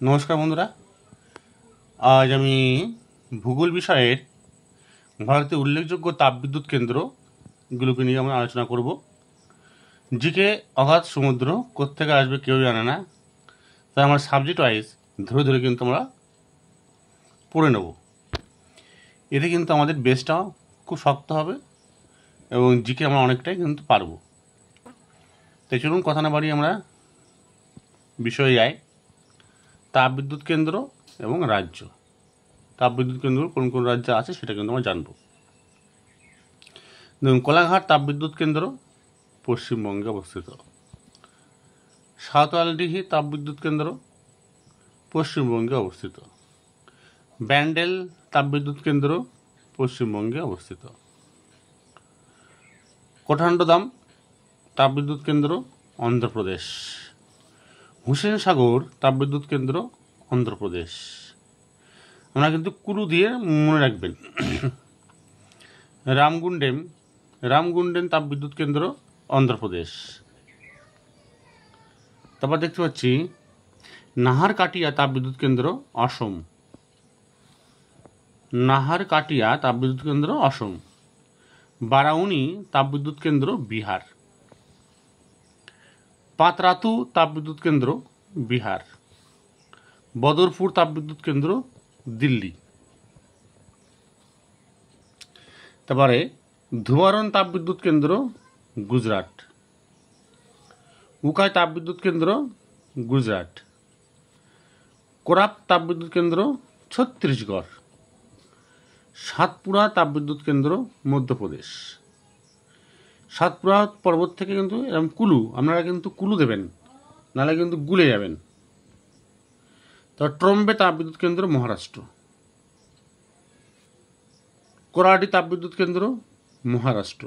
নমস্কার বন্ধুরা, আজ আমি ভূগোল বিষয়ের ভারতের উল্লেখযোগ্য তাপবিদ্যুৎ কেন্দ্রগুলোকে নিয়ে আমরা আলোচনা করব। জিকে অগাধ সমুদ্র কোত্থেকে আসবে কেউ জানে না, তাই আমার সাবজেক্ট ওয়াইজ ধরে ধরে কিন্তু আমরা পড়ে নেব। এতে কিন্তু আমাদের বেসটাও খুব শক্ত হবে এবং জিকে আমরা অনেকটাই কিন্তু পারবো। তাই চলুন কথা না বাড়িয়ে আমরা বিষয়ে যাই। তাপবিদ্যুৎ কেন্দ্র এবং রাজ্য। তাপবিদ্যুৎ কেন্দ্র কোন কোন রাজ্যে আছে সেটা কিন্তু আমরা জানবো। দেখুন, কোলাঘাট তাপবিদ্যুৎ কেন্দ্র পশ্চিমবঙ্গে অবস্থিত। সাঁওতালডিহি তাপবিদ্যুৎ কেন্দ্র পশ্চিমবঙ্গে অবস্থিত। ব্যান্ডেল তাপবিদ্যুৎ কেন্দ্র পশ্চিমবঙ্গে অবস্থিত। কোঠান্ডদাম তাপবিদ্যুৎ কেন্দ্র অন্ধ্রপ্রদেশ। হুসেন সাগর তাপবিদ্যুৎ কেন্দ্র অন্ধ্রপ্রদেশ। আমরা কিন্তু কুলু দিয়ে মনে রাখবেন। রামগুন্ডেম তাপবিদ্যুৎ কেন্দ্র অন্ধ্রপ্রদেশ। তারপর দেখতে পাচ্ছি নাহারকাটিয়া তাপবিদ্যুৎ কেন্দ্র অসম। নাহারকাটিয়া তাপবিদ্যুৎ কেন্দ্র অসম। বারাউনি তাপবিদ্যুৎ কেন্দ্র বিহার। পাতরাতু তাপবিদ্যুৎ কেন্দ্র বিহার। বদরপুর তাপবিদ্যুৎ কেন্দ্র দিল্লি। তারপরে ধুবারন তাপবিদ্যুৎ কেন্দ্র গুজরাট। উকাই তাপবিদ্যুৎ কেন্দ্র গুজরাট। কোরাপ তাপবিদ্যুৎ কেন্দ্র ছত্তিশগড়। সাতপুরা তাপবিদ্যুৎ কেন্দ্র মধ্যপ্রদেশ। সাতপুরা পর্বত থেকে কিন্তু এরকম কুলু, আপনারা কিন্তু কুলু দেবেন, নাহলে কিন্তু গুলে যাবেন। তারপর ট্রম্বে তাপবিদ্যুৎ কেন্দ্র মহারাষ্ট্র। কোরাডি তাপবিদ্যুৎ কেন্দ্র মহারাষ্ট্র।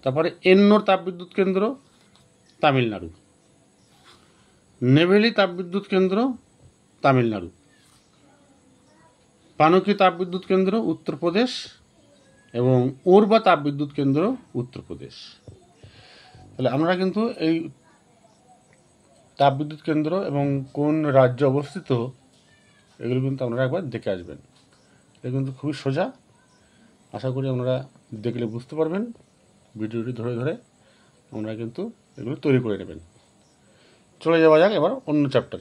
তারপরে এন্নোর তাপবিদ্যুৎ কেন্দ্র তামিলনাড়ু। নেভেলি তাপবিদ্যুৎ কেন্দ্র তামিলনাড়ু। পানকি তাপবিদ্যুৎ কেন্দ্র উত্তরপ্রদেশ এবং ওরবা তাপবিদ্যুৎ কেন্দ্র উত্তরপ্রদেশ। তাহলে আমরা কিন্তু এই তাপবিদ্যুৎ কেন্দ্র এবং কোন রাজ্যে অবস্থিত এগুলো কিন্তু আপনারা একবার দেখে আসবেন। এটা কিন্তু খুবই সোজা, আশা করি আপনারা দেখলে বুঝতে পারবেন। ভিডিওটি ধরে ধরে আমরা কিন্তু এগুলো তৈরি করে নেবেন। চলে যাওয়া যাক এবার অন্য চ্যাপ্টার।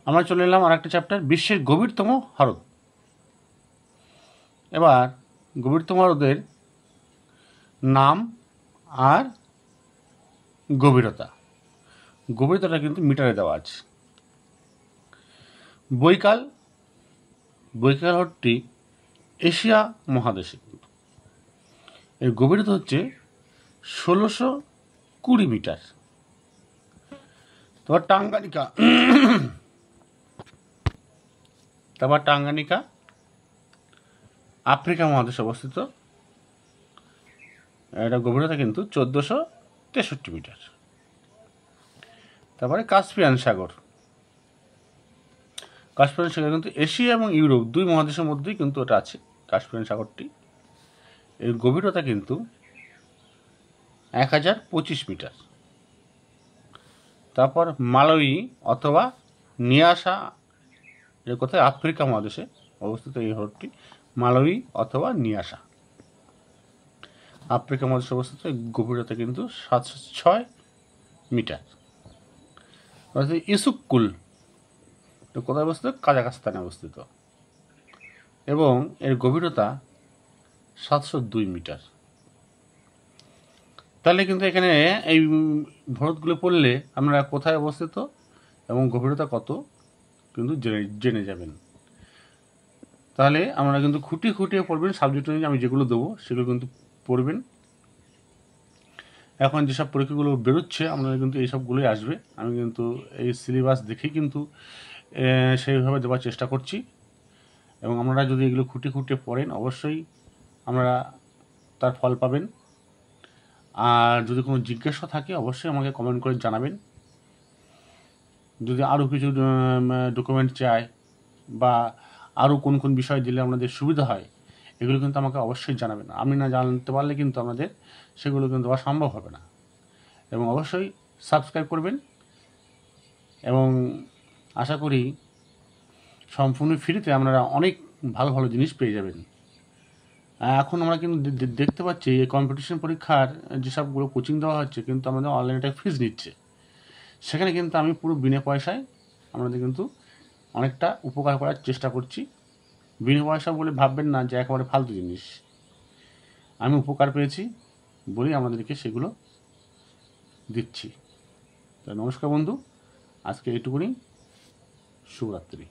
আমরা চলে এলাম আর একটা চ্যাপ্টার, বিশ্বের গভীরতম হ্রদ। এবার গভীরতম হ্রদের নাম আর গভীরতাটা কিন্তু মিটারে দেওয়া আছে। বৈকাল হ্রদটি এশিয়া মহাদেশে, এর গভীরতা হচ্ছে 1620 মিটার। তারপর টাঙ্গানিকা আফ্রিকা মহাদেশে অবস্থিত। এটা গভীরতা কিন্তু 1463 মিটার। তারপরে কাস্পিয়ান সাগর কিন্তু এশিয়া এবং ইউরোপ দুই মহাদেশের মধ্যেই কিন্তু ওটা আছে, কাস্পিয়ান সাগরটি। এর গভীরতা কিন্তু 1025 মিটার। তারপর মালাউই অথবা নিয়াসা, এর কোথায় আফ্রিকা মহাদেশে অবস্থিত এই হ্রদটি। মালাউই অথবা নিয়াসা আফ্রিকা মহাদেশে অবস্থিত। গভীরতা কিন্তু 706 মিটার। ইসুককুল কোথায় অবস্থিত? কাজাখস্তানে অবস্থিত এবং এর গভীরতা 702 মিটার। তাহলে কিন্তু এখানে এই হ্রদগুলো পড়লে আমরা কোথায় অবস্থিত এবং গভীরতা কত কিন্তু জেনে যাবেন। তাহলে আমরা কিন্তু খুঁটিয়ে পড়বেন। সাবজেক্ট অনুযায়ী আমি যেগুলো দেবো সেগুলো কিন্তু পড়বেন। এখন যেসব পরীক্ষাগুলো বেরোচ্ছে আপনারা কিন্তু এইসবগুলোই আসবে। আমি কিন্তু এই সিলেবাস দেখেই কিন্তু সেইভাবে দেওয়ার চেষ্টা করছি এবং আপনারা যদি এগুলো খুঁটিয়ে পড়েন অবশ্যই আপনারা তার ফল পাবেন। আর যদি কোনো জিজ্ঞাসা থাকে অবশ্যই আমাকে কমেন্ট করে জানাবেন। যদি আরও কিছু ডকুমেন্ট চাই বা আরও কোন কোন বিষয় দিলে আপনাদের সুবিধা হয় এগুলো কিন্তু আমাকে অবশ্যই জানাবেন। আমি না জানতে পারলে কিন্তু আপনাদের সেগুলো কিন্তু দেওয়া সম্ভব হবে না। এবং অবশ্যই সাবস্ক্রাইব করবেন এবং আশা করি সম্পূর্ণ ফ্রিতে আপনারা অনেক ভালো ভালো জিনিস পেয়ে যাবেন। এখন আমরা কিন্তু দেখতে পাচ্ছি এই কম্পিটিশন পরীক্ষার যেসবগুলো কোচিং দেওয়া হচ্ছে কিন্তু আমাদের অনলাইনে একটা ফিজ নিচ্ছে, সেখানে কিন্তু আমি পুরো বিনা পয়সায় আপনাদের কিন্তু অনেকটা উপকার করার চেষ্টা করছি। বিনা পয়সা বলে ভাববেন না যে একেবারে ফালতু জিনিস, আমি উপকার পেয়েছি বলেই আমাদেরকে সেগুলো দিচ্ছি। তা নমস্কার বন্ধু, আজকে এইটুকুনি, শুভরাত্রি।